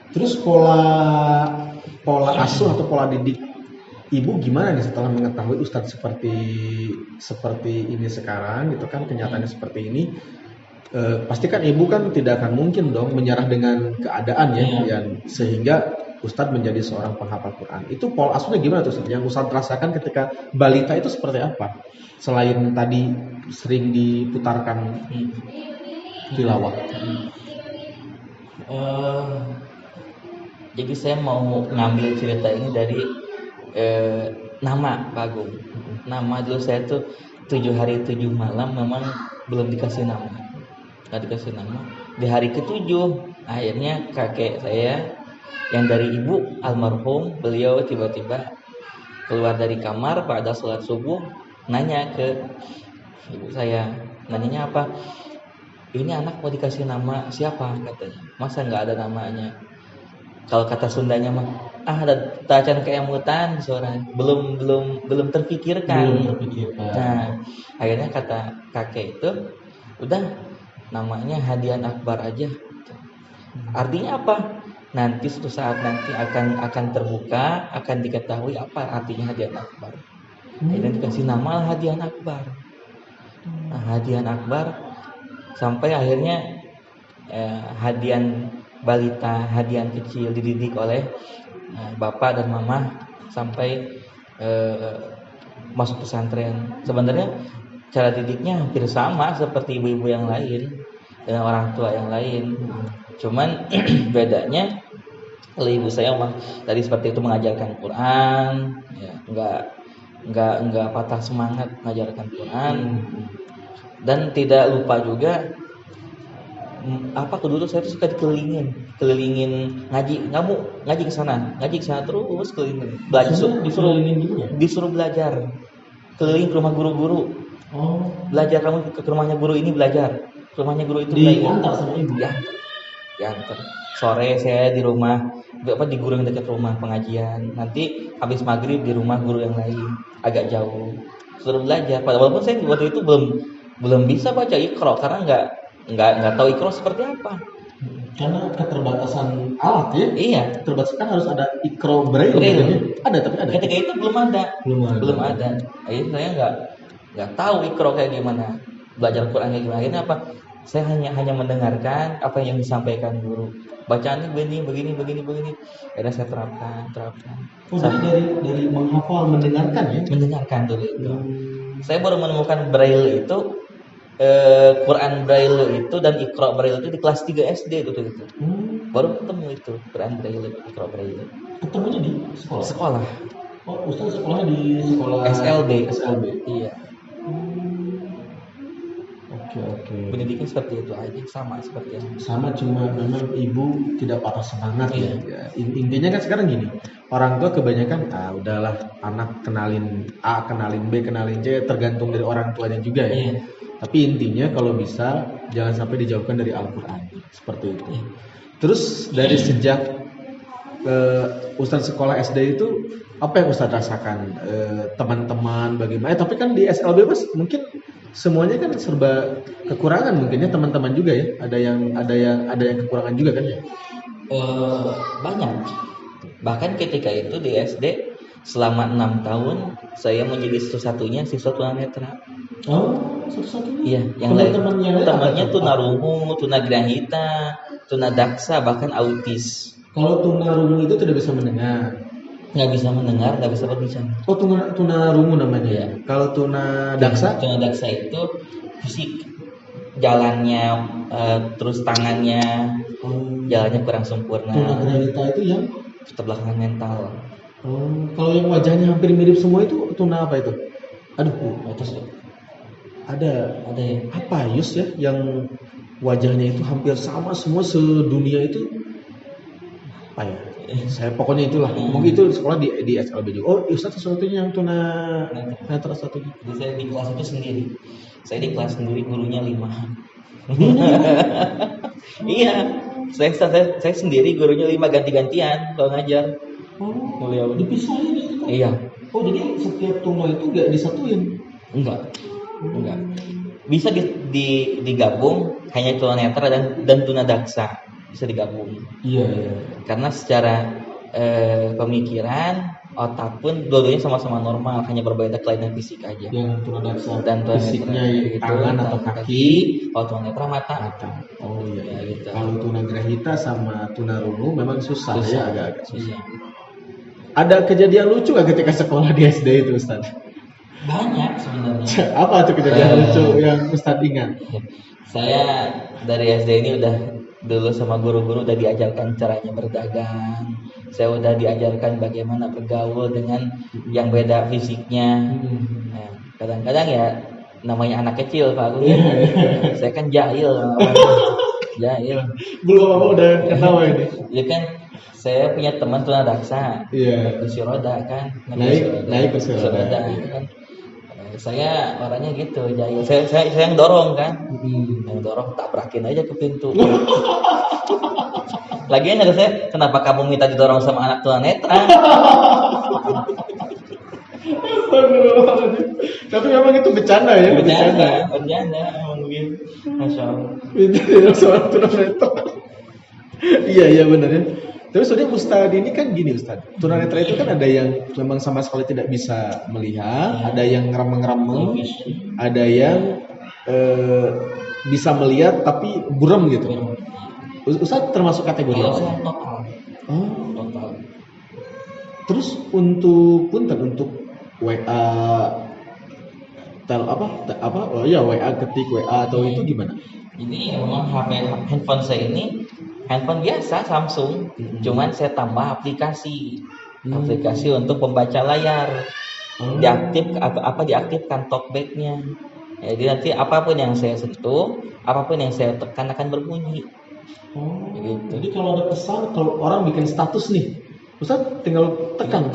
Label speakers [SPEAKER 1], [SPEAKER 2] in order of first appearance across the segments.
[SPEAKER 1] Terus pola pola asuh atau pola didik ibu gimana nih setelah mengetahui Ustadz seperti ini sekarang gitu kan, kenyataannya seperti ini. Pasti kan ibu kan tidak akan mungkin dong menyerah dengan keadaan ya, yang sehingga Ustadz menjadi seorang penghafal Quran. Itu pola asuhnya gimana tuh Ustadz? Yang Ustadz rasakan ketika balita itu seperti apa? Selain tadi sering diputarkan tilawah.
[SPEAKER 2] Jadi saya mau ngambil cerita ini dari nama Pak Agung. Nama dulu saya tuh 7 hari 7 malam memang belum dikasih nama. Nggak dikasih nama. Di hari ke-7 akhirnya kakek saya yang dari ibu almarhum, beliau tiba-tiba keluar dari kamar pada sholat subuh, nanya ke ibu saya. Nanyanya apa? Ini anak mau dikasih nama siapa katanya. Masa nggak ada namanya? Kalau kata Sundanya mah ada tacan keemutan suara belum terpikirkan. Nah, akhirnya kata kakek itu udah namanya Hadian Akbar aja. Artinya apa? Nanti suatu saat nanti akan terbuka, akan diketahui apa artinya Hadian Akbar. Akhirnya dikasih nama Hadian Akbar. Nah, Hadian Akbar sampai akhirnya hadian balita, hadian kecil dididik oleh bapak dan mama sampai masuk pesantren. Sebenarnya cara didiknya hampir sama seperti ibu-ibu yang lain dengan orang tua yang lain. Cuman bedanya kalau ibu saya memang tadi seperti itu mengajarkan Quran, ya, enggak patah semangat mengajarkan Quran. Dan tidak lupa juga dulu saya tuh suka kelilingin ngaji ke sana terus kelilingin belajar, disuruh belajar keliling ke rumah guru-guru. Belajar, kamu ke rumahnya guru ini belajar, ke rumahnya guru itu
[SPEAKER 1] diantar sama ibu
[SPEAKER 2] ya. Diantar sore saya di rumah di guru yang dekat rumah pengajian, nanti habis maghrib di rumah guru yang lain agak jauh, suruh belajar. Walaupun saya waktu itu belum bisa baca Iqra karena nggak tahu Iqra seperti apa.
[SPEAKER 1] Karena keterbatasan alat ya.
[SPEAKER 2] Iya.
[SPEAKER 1] Terbatas kan harus ada Iqra Braille. Ada tapi ada.
[SPEAKER 2] Ketika itu belum ada. Akhirnya saya nggak tahu Iqra kayak gimana, belajar Quran kayak gimana. Akhirnya apa? Saya hanya mendengarkan apa yang disampaikan guru. Bacaannya begini. Akhirnya saya terapkan.
[SPEAKER 1] Jadi dari menghafal mendengarkan ya?
[SPEAKER 2] Mendengarkan dulu itu. Saya baru menemukan Braille itu, Quran Braille itu dan Iqra Braille itu di kelas 3 SD itu. Baru ketemu itu Quran Braille, Iqra Braille.
[SPEAKER 1] Ketemunya di
[SPEAKER 2] sekolah.
[SPEAKER 1] Oh, Ustaz sekolahnya di sekolah
[SPEAKER 2] SLB. Iya.
[SPEAKER 1] Oke.
[SPEAKER 2] Pendidikan seperti itu aja, sama seperti yang
[SPEAKER 1] sama, cuma memang ibu tidak patah semangat ya. Intinya kan sekarang gini, orang tua kebanyakan udahlah anak kenalin A, kenalin B, kenalin C, tergantung dari orang tuanya juga ya. Tapi intinya kalau bisa jangan sampai dijauhkan dari Al-Quran, seperti itu. Terus dari sejak Ustadz sekolah SD itu apa yang Ustadz rasakan? Teman-teman bagaimana? Tapi kan di SLB Mas mungkin semuanya kan serba kekurangan, mungkinnya teman-teman juga ya. Ada yang kekurangan juga kan ya?
[SPEAKER 2] Banyak. Bahkan ketika itu di SD selama 6 tahun saya menjadi satu-satunya siswa tunanetra.
[SPEAKER 1] Satu-satunya?
[SPEAKER 2] Iya, yang lain temannya tunarungu, tunagrahita, tunadaksa, bahkan autis.
[SPEAKER 1] Kalau tunarungu itu tidak bisa mendengar.
[SPEAKER 2] Nggak bisa mendengar, nggak bisa berbicara.
[SPEAKER 1] Oh, tunarungu namanya ya. Kalau tunadaksa?
[SPEAKER 2] Tunadaksa itu fisik, jalannya, terus tangannya, jalannya kurang sempurna.
[SPEAKER 1] Tunagrahita itu yang
[SPEAKER 2] keterbelakangan mental.
[SPEAKER 1] Kalau yang wajahnya hampir mirip semua itu tuna apa itu?
[SPEAKER 2] Atas
[SPEAKER 1] ada
[SPEAKER 2] ya.
[SPEAKER 1] Apa Yus ya yang wajahnya itu hampir sama semua sedunia itu? Apa ya? Saya pokoknya itulah. Mungkin itu sekolah di SLB juga. Oh, Ustaz sesuatunya yang tunanetra satunya.
[SPEAKER 2] Jadi saya di kelas itu sendiri. Saya di kelas sendiri, gurunya 5. Iya. Saya sendiri, gurunya 5, ganti-gantian kalau ngajar.
[SPEAKER 1] Beliau dipisahin gitu.
[SPEAKER 2] Iya.
[SPEAKER 1] Oh, jadi setiap tuna itu enggak disatuin?
[SPEAKER 2] Enggak. Bisa digabung hanya tunanetra dan tunadaksa. bisa digabung.
[SPEAKER 1] Iya, iya.
[SPEAKER 2] Karena secara pemikiran, otak pun dua-duanya sama-sama normal, hanya berbeda kelainan fisik aja.
[SPEAKER 1] Yang tunanetra
[SPEAKER 2] Dan
[SPEAKER 1] fisiknya tangan atau kaki,
[SPEAKER 2] kalau tunanetra mata.
[SPEAKER 1] Oh iya,
[SPEAKER 2] Ya,
[SPEAKER 1] iya.
[SPEAKER 2] gitu.
[SPEAKER 1] Kalau tunagrahita sama tunarungu memang susah ya, agak-agak susah.
[SPEAKER 2] Iya.
[SPEAKER 1] Ada kejadian lucu nggak ketika sekolah di SD itu, Ustaz?
[SPEAKER 2] Banyak sebenarnya.
[SPEAKER 1] Apa tuh kejadian lucu yang Ustaz ingat?
[SPEAKER 2] Saya dari SD ini udah dulu sama guru-guru udah diajarkan caranya berdagang. Saya udah diajarkan bagaimana bergaul dengan yang beda fisiknya. Nah, kadang-kadang ya namanya anak kecil Pak Agung. Saya kan jahil. Jahil.
[SPEAKER 1] Belum apa udah ketawa ini.
[SPEAKER 2] Ya kan saya punya teman tunadaksa.
[SPEAKER 1] Iya.
[SPEAKER 2] Kursi roda kan.
[SPEAKER 1] Naik kursi roda.
[SPEAKER 2] Kan. Saya orangnya gitu, jahil. Saya yang dorong kan. Yang dorong tabrakin aja ke pintu. Lagian ada saya, kenapa kamu minta didorong sama anak tunanetra?
[SPEAKER 1] Tapi memang itu bercanda ya?
[SPEAKER 2] Bercanda, emang begitu. Masya Allah.
[SPEAKER 1] Itu soal tunanetra. Iya benar ya. Terus udah Ustadz ini kan gini Ustadz, tunanetra itu kan ada yang memang sama sekali tidak bisa melihat, ada yang ngeremeng-ngeremeng, ada yang bisa melihat tapi buram gitu. Ustadz termasuk kategori apa?
[SPEAKER 2] Saya total.
[SPEAKER 1] Oh.
[SPEAKER 2] Total.
[SPEAKER 1] Terus untuk WA WA ketik WA atau itu gimana?
[SPEAKER 2] Ini memang handphone saya ini handphone biasa Samsung, cuman saya tambah aplikasi untuk pembaca layar. Diaktifkan talkback-nya. Jadi nanti apapun yang saya sentuh, apapun yang saya tekan akan berbunyi.
[SPEAKER 1] Gitu. Jadi kalau ada pesan, kalau orang bikin status nih, Ustaz tinggal tekan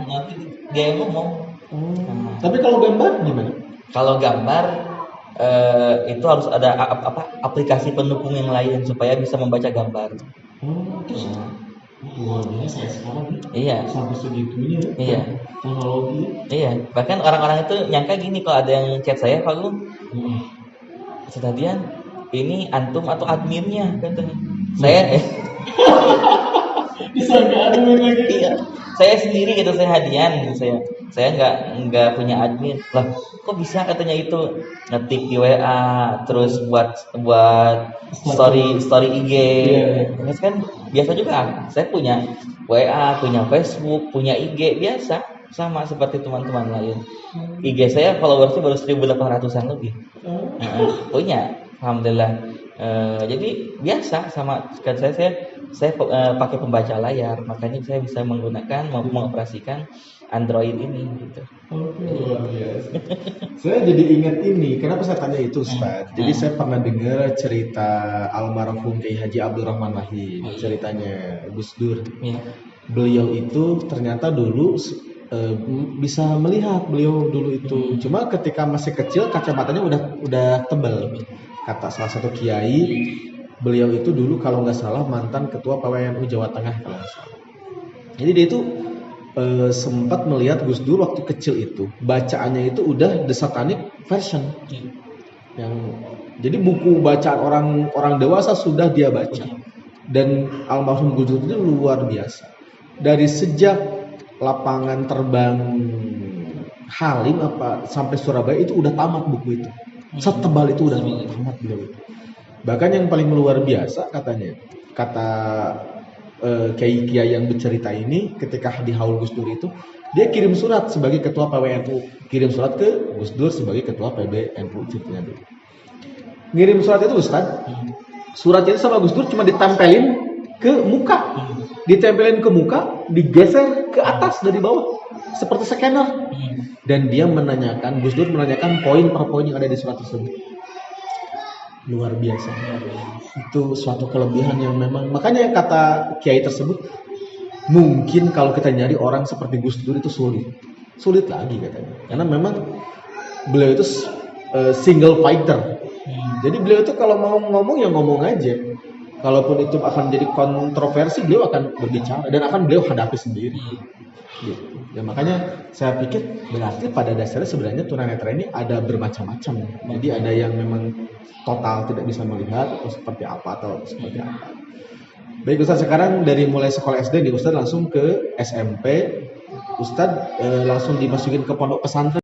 [SPEAKER 2] nanti dia yang ngomong.
[SPEAKER 1] Tapi kalau gambar gimana?
[SPEAKER 2] Kalau gambar itu harus ada aplikasi pendukung yang lain supaya bisa membaca gambar.
[SPEAKER 1] Terus luar biasa sekarang.
[SPEAKER 2] Iya.
[SPEAKER 1] Sampai segitunya.
[SPEAKER 2] Iya.
[SPEAKER 1] Teknologi.
[SPEAKER 2] Iya. Bahkan orang-orang itu nyangka gini kalau ada yang chat saya, Pak Gung. Setadian ini antum atau adminnya katanya. Saya
[SPEAKER 1] disangka admin lagi.
[SPEAKER 2] Iya. Saya sendiri gitu, saya hadian gitu saya nggak punya admin lah, kok bisa katanya itu ngetik di WA terus buat story IG. Terus kan biasa juga saya punya WA, punya Facebook, punya IG biasa sama seperti teman-teman lain. IG saya followersnya baru 1.800-an lebih. Punya alhamdulillah. Jadi biasa sama kan saya pakai pembaca layar, makanya saya bisa mengoperasikan Android ini gitu.
[SPEAKER 1] Luar biasa. Saya jadi ingat ini, kenapa saya tanya itu Ustaz? Jadi saya pernah dengar cerita almarhum Kiai Haji Abdul Rahman Wahid, ceritanya Gus Dur. Beliau itu ternyata dulu bisa melihat beliau dulu itu. Cuma ketika masih kecil kacamatanya udah tebal. Kata salah satu kiai, beliau itu dulu kalau nggak salah mantan ketua PWNU Jawa Tengah kalau nggak salah. Jadi dia itu sempat melihat Gus Dur waktu kecil itu, bacaannya itu udah The Satanic Version. Jadi buku bacaan orang dewasa sudah dia baca. Dan almarhum Gus Dur itu luar biasa. Dari sejak lapangan terbang Halim sampai Surabaya itu udah tamat buku itu. Setebal itu udah tamat beliau itu. Bahkan yang paling luar biasa katanya, kata kiai yang bercerita ini, ketika di haul Gus Dur itu, dia kirim surat sebagai ketua PWNU, kirim surat ke Gus Dur sebagai ketua PBNU ceritanya dulu. Ngirim surat itu Ustaz, surat itu sama Gus Dur cuma ditempelin ke muka, digeser ke atas dari bawah, seperti scanner. Dan dia Gus Dur menanyakan poin per poin yang ada di surat tersebut. Luar biasa. Itu suatu kelebihan yang memang, makanya kata kiai tersebut, mungkin kalau kita nyari orang seperti Gus Dur itu sulit lagi katanya, karena memang beliau itu single fighter. Jadi beliau itu kalau mau ngomong ya ngomong aja, kalaupun itu akan jadi kontroversi beliau akan berbicara dan akan beliau hadapi sendiri gitu. Ya makanya saya pikir berarti pada dasarnya sebenarnya tunanetra ini ada bermacam-macam. Jadi ada yang memang total tidak bisa melihat atau seperti apa. Baik Ustadz, sekarang dari mulai sekolah SD nih Ustadz langsung ke SMP. Ustadz langsung dimasukin ke pondok pesantren